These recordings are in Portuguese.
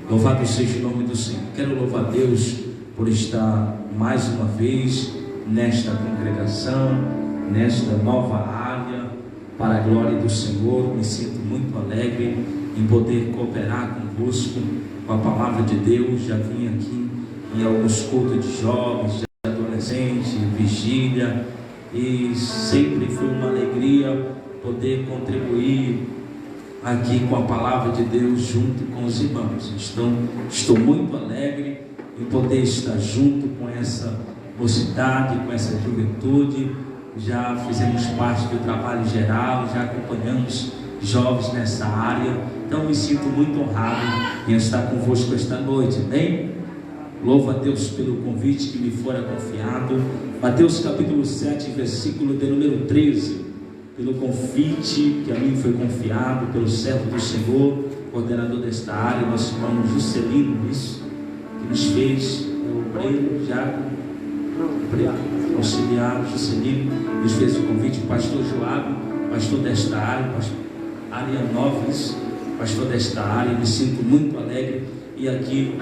Louvado seja o nome do Senhor. Quero louvar a Deus por estar mais uma vez nesta congregação, nesta nova área, para a glória do Senhor. Me sinto muito alegre em poder cooperar convosco com a palavra de Deus. Já vim aqui em alguns cultos de jovens, de adolescentes, vigília, e sempre foi uma alegria poder contribuir aqui com a palavra de Deus junto com os irmãos. Estou muito alegre em poder estar junto com essa mocidade, com essa juventude. Já fizemos parte do trabalho geral, já acompanhamos jovens nessa área, então me sinto muito honrado em estar convosco esta noite, amém? Louvo a Deus pelo convite que me fora confiado. Mateus capítulo 7, versículo de número 13, pelo convite que a mim foi confiado pelo servo do Senhor, coordenador desta área, nosso irmão Juscelino, isso, que nos fez, o Breno, auxiliar Juscelino, nos fez o convite, o pastor Joab, pastor desta área, área Noves, pastor desta área. Me sinto muito alegre, e aqui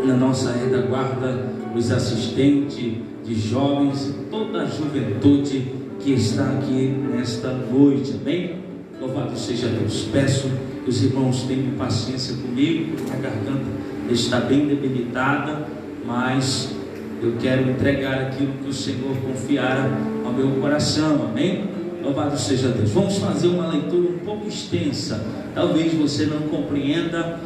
na nossa retaguarda, os assistentes de jovens, toda a juventude que está aqui nesta noite, amém? Louvado seja Deus. Peço que os irmãos tenham paciência comigo, porque a garganta está bem debilitada, mas eu quero entregar aquilo que o Senhor confiara ao meu coração, amém? Louvado seja Deus. Vamos fazer uma leitura um pouco extensa, talvez você não compreenda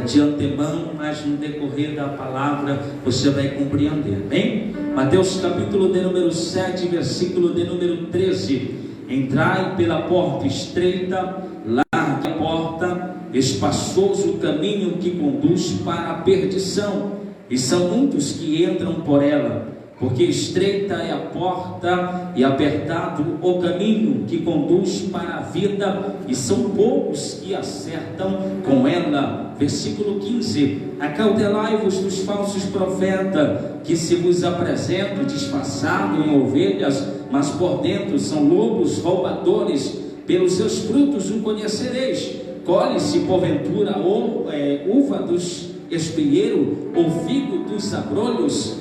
de antemão, mas no decorrer da palavra você vai compreender, amém? Mateus capítulo de número 7, versículo de número 13: entrai pela porta estreita, larga a porta, espaçoso o caminho que conduz para a perdição, e são muitos que entram por ela, porque estreita é a porta e apertado o caminho que conduz para a vida, e são poucos que acertam com ela. Versículo 15: acautelai-vos dos falsos profetas, que se vos apresentam disfarçados em ovelhas, mas por dentro são lobos roubadores. Pelos seus frutos o conhecereis. Colhe-se porventura uva dos espinheiros, ou figo dos abrolhos?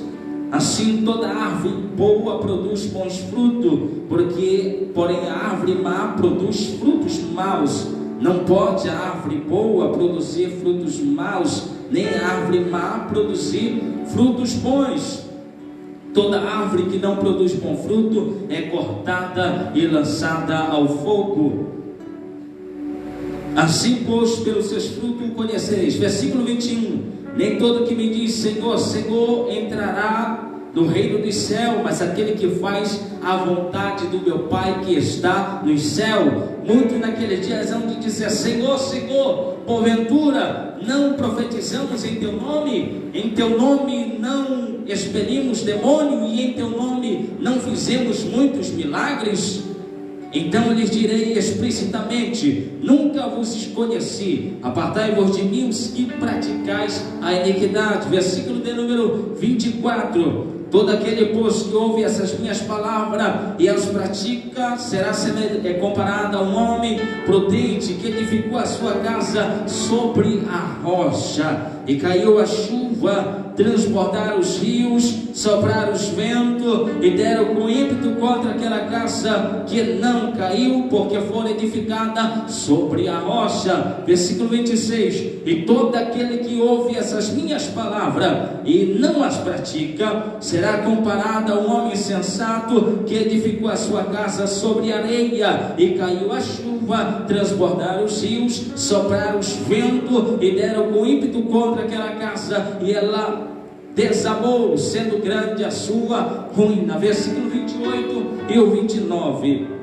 Assim toda árvore boa produz bons frutos, porém a árvore má produz frutos maus. Não pode a árvore boa produzir frutos maus, nem a árvore má produzir frutos bons. Toda árvore que não produz bom fruto é cortada e lançada ao fogo. Assim, pois, pelos seus frutos o conhecereis. Versículo 21: nem todo que me diz Senhor, Senhor entrará no reino dos céus, mas aquele que faz a vontade do meu Pai que está no céu. Muitos naqueles dias hão de dizer: Senhor, Senhor, porventura não profetizamos em teu nome? Em teu nome não expelimos demônio, e em teu nome não fizemos muitos milagres? Então eu lhes direi explicitamente: nunca vos conheci, apartai-vos de mim, os que praticais a iniquidade. Versículo de número 24: todo aquele, pois, que ouve essas minhas palavras e as pratica, será comparado a um homem prudente que edificou a sua casa sobre a rocha. E caiu a chuva, transbordaram os rios, sopraram os ventos, e deram com ímpeto contra aquela casa, que não caiu, porque foi edificada sobre a rocha. Versículo 26: e todo aquele que ouve essas minhas palavras e não as pratica, será comparado a um homem sensato que edificou a sua casa sobre areia. E caiu a chuva, transbordaram os rios, sopraram os ventos, e deram com ímpeto contra aquela casa, e ela desabou, sendo grande a sua ruína. Versículo 28 e o 29: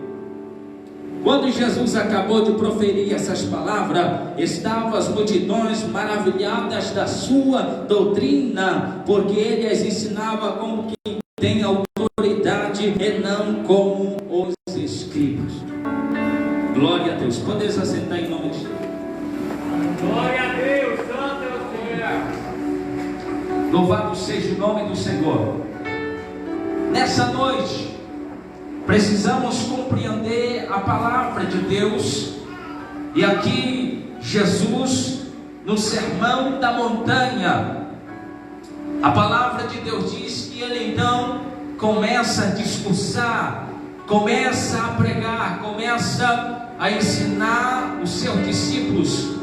quando Jesus acabou de proferir essas palavras, estavam as multidões maravilhadas da sua doutrina, porque ele as ensinava como quem tem autoridade e não como os escribas. Glória a Deus. Podeis assentar em nome de Jesus. Glória a Deus, santo é o Senhor. Louvado seja o nome do Senhor. Nessa noite precisamos compreender a palavra de Deus. E aqui Jesus no Sermão da Montanha, a palavra de Deus diz que ele então começa a discursar, começa a pregar, começa a ensinar os seus discípulos.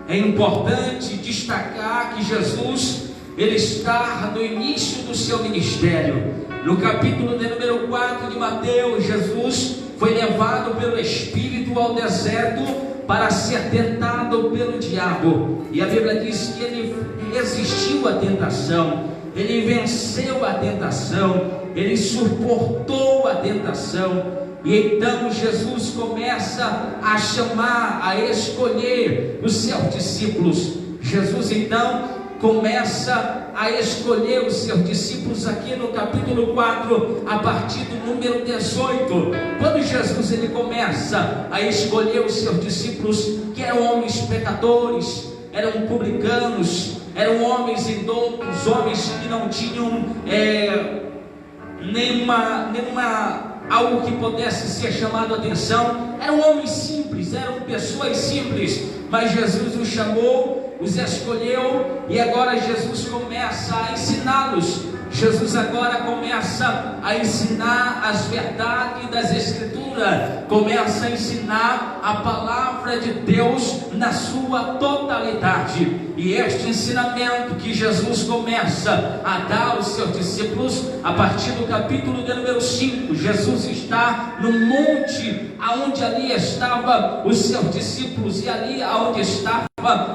É importante destacar que Jesus, ele está no início do seu ministério. No capítulo de número 4 de Mateus, Jesus foi levado pelo Espírito ao deserto para ser tentado pelo diabo. E a Bíblia diz que ele resistiu à tentação, ele venceu a tentação, ele suportou a tentação. E então Jesus começa a chamar, a escolher os seus discípulos. Jesus então começa a escolher os seus discípulos aqui no capítulo 4, a partir do número 18. Quando Jesus ele começa a escolher os seus discípulos, que eram homens pecadores, eram publicanos, eram homens indoutos, homens que não tinham nenhuma algo que pudesse ser chamado a atenção, eram homens simples, eram pessoas simples, mas Jesus os chamou, os escolheu, e agora Jesus começa a ensiná-los. Jesus agora começa a ensinar as verdades das Escrituras, começa a ensinar a palavra de Deus na sua totalidade. E este ensinamento que Jesus começa a dar aos seus discípulos, a partir do capítulo de número 5, Jesus está no monte, aonde ali estavam os seus discípulos, e ali aonde estava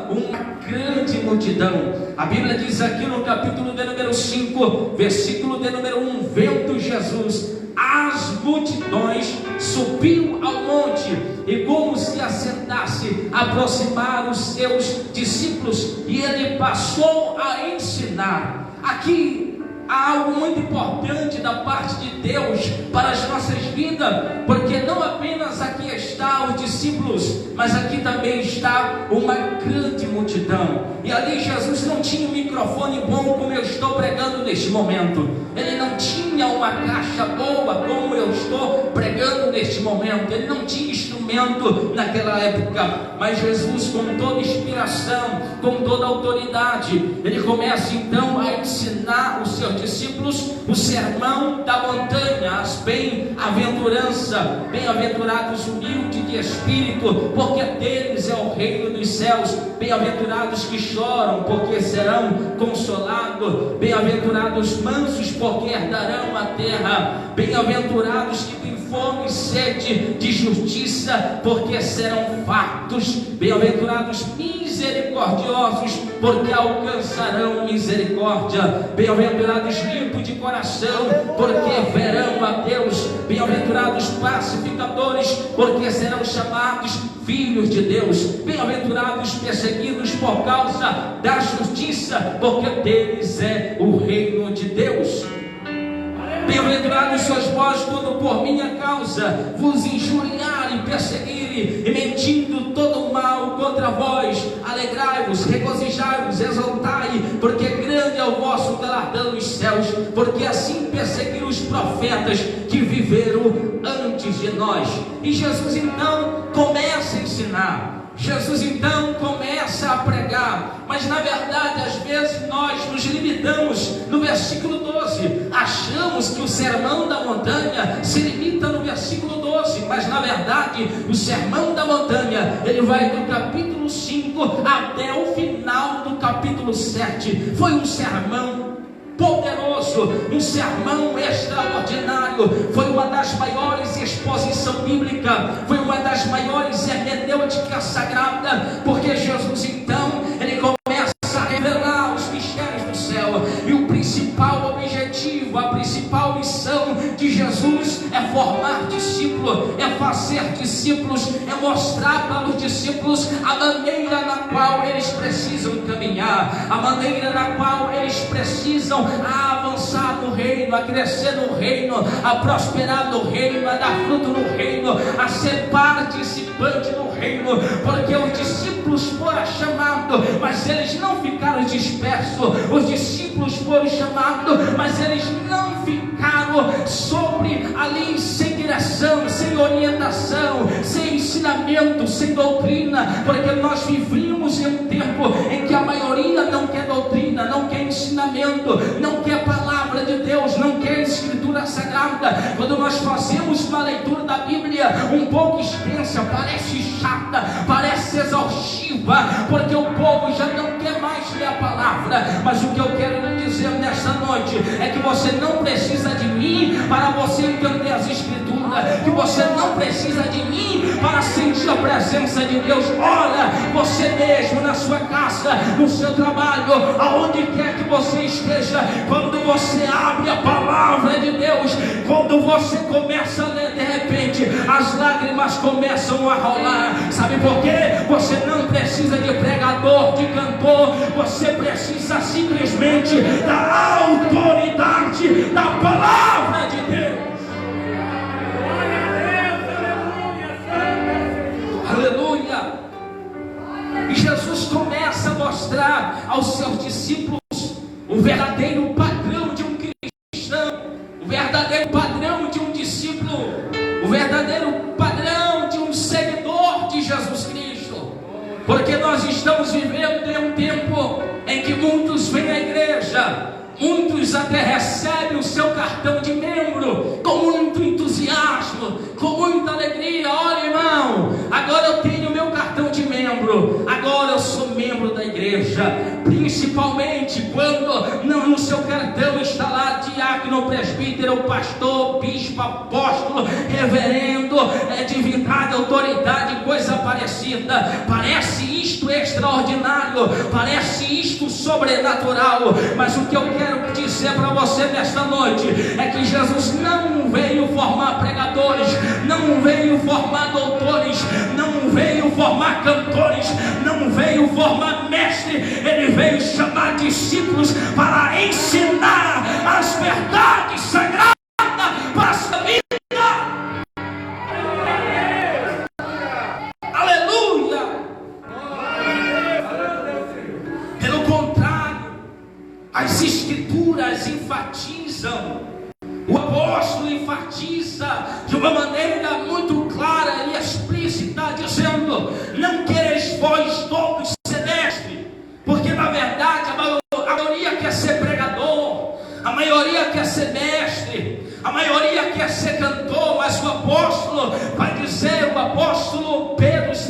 uma grande multidão. A Bíblia diz aqui no capítulo de número 5, versículo de número 1, vendo Jesus as multidões, subiu ao monte, e como se assentasse, aproximaram os seus discípulos, e ele passou a ensinar. Aqui há algo muito importante da parte de Deus para as nossas vidas, porque não apenas aqui está os discípulos, mas aqui também está uma grande multidão. E ali Jesus não tinha um microfone bom como eu estou pregando neste momento, ele não tinha uma caixa boa como eu estou pregando neste momento, ele não tinha instrumento naquela época, mas Jesus, com toda inspiração, com toda autoridade, ele começa então a ensinar os seus discípulos o sermão da montanha, as bem-aventuranças, bem-aventurados humildes de espírito, porque deles é o reino dos céus, bem-aventurados que choram, porque serão consolados, bem-aventurados mansos, porque herdarão a terra, bem-aventurados que têm fome e sede de justiça, porque serão fartos, bem-aventurados misericordiosos, porque alcançarão misericórdia, bem-aventurados limpos de coração, porque verão a Deus, bem-aventurados pacificadores, porque serão chamados filhos de Deus, bem-aventurados perseguidos por causa da justiça, porque deles é o reino de Deus. Bem-aventurados sois vós quando por minha causa vos injuriarem, perseguirem e mentindo todo mal contra vós, alegrai-vos, regozijai-vos, exaltai, porque grande é o vosso galardão nos céus, porque assim perseguiram os profetas que viveram antes de nós. E Jesus então começa a ensinar, Jesus então começa a pregar, mas na verdade às vezes nós nos limitamos no versículo 12, achamos que o sermão da montanha se limita no versículo 12, mas na verdade o sermão da montanha ele vai do capítulo 5 até o final do capítulo 7, foi um sermão poderoso, um sermão extraordinário, foi uma das maiores exposição bíblica, foi uma das maiores hermenêuticas sagrada, porque Jesus então, ele começa a revelar os mistérios do céu, e o principal objetivo, a principal missão de Jesus é formar discípulos, é fazer discípulos, é mostrar para os discípulos a maneira na qual eles precisam caminhar, a maneira na qual eles precisam avançar no reino, a crescer no reino, a prosperar no reino, a dar fruto no reino, a ser participante participante do reino, porque os discípulos foram chamados, mas eles não ficaram dispersos. Os discípulos foram chamados, mas eles não ficaram sobre ali sem direção, sem orientação, sem ensinamento, sem doutrina, porque nós vivíamos em um tempo em que a maioria não quer doutrina, não quer ensinamento, não quer palavra de Deus, não quer escritura sagrada. Quando nós fazemos uma leitura da Bíblia um pouco extensa, parece chata, parece exaustiva, porque o povo já não quer mais ler a palavra. Mas o que eu quero lhe dizer nesta noite é que você não precisa de mim para você entender as escrituras, que você não precisa de mim para sentir a presença de Deus. Ora, você mesmo na sua casa, no seu trabalho, aonde quer que você esteja, quando você abre a palavra de Deus, quando você começa a ler, de repente as lágrimas começam a rolar. Sabe por quê? Você não precisa de pregador, de cantor, você precisa simplesmente da autoridade da palavra de Deus. Aleluia! E Jesus começa a mostrar aos seus discípulos o verdadeiro padrão de um cristão, o verdadeiro padrão de um discípulo, o verdadeiro padrão de um seguidor de Jesus Cristo. Porque nós estamos vivendo em um tempo em que muitos vêm à igreja, muitos até recebem o seu cartão de membro com muito entusiasmo, com muita alegria. Olha, irmão, agora eu tenho meu cartão de membro, agora eu sou membro da igreja. Principalmente quando no seu cartão está lá diácono, presbítero, pastor, bispo, apóstolo, reverendo, divindade, autoridade, coisa parecida. Parece isto extraordinário, parece isto sobrenatural. Mas o que eu quero dizer para você nesta noite é que Jesus não veio formar pregadores, não veio formar doutores, não veio formar cantores, não veio formar mestre. Ele veio chamar discípulos para ensinar as verdades sagradas para a sua vida. Aleluia! Pelo contrário, as escrituras enfatizam, o apóstolo enfatiza de uma maneira muito clara e explícita, dizendo: não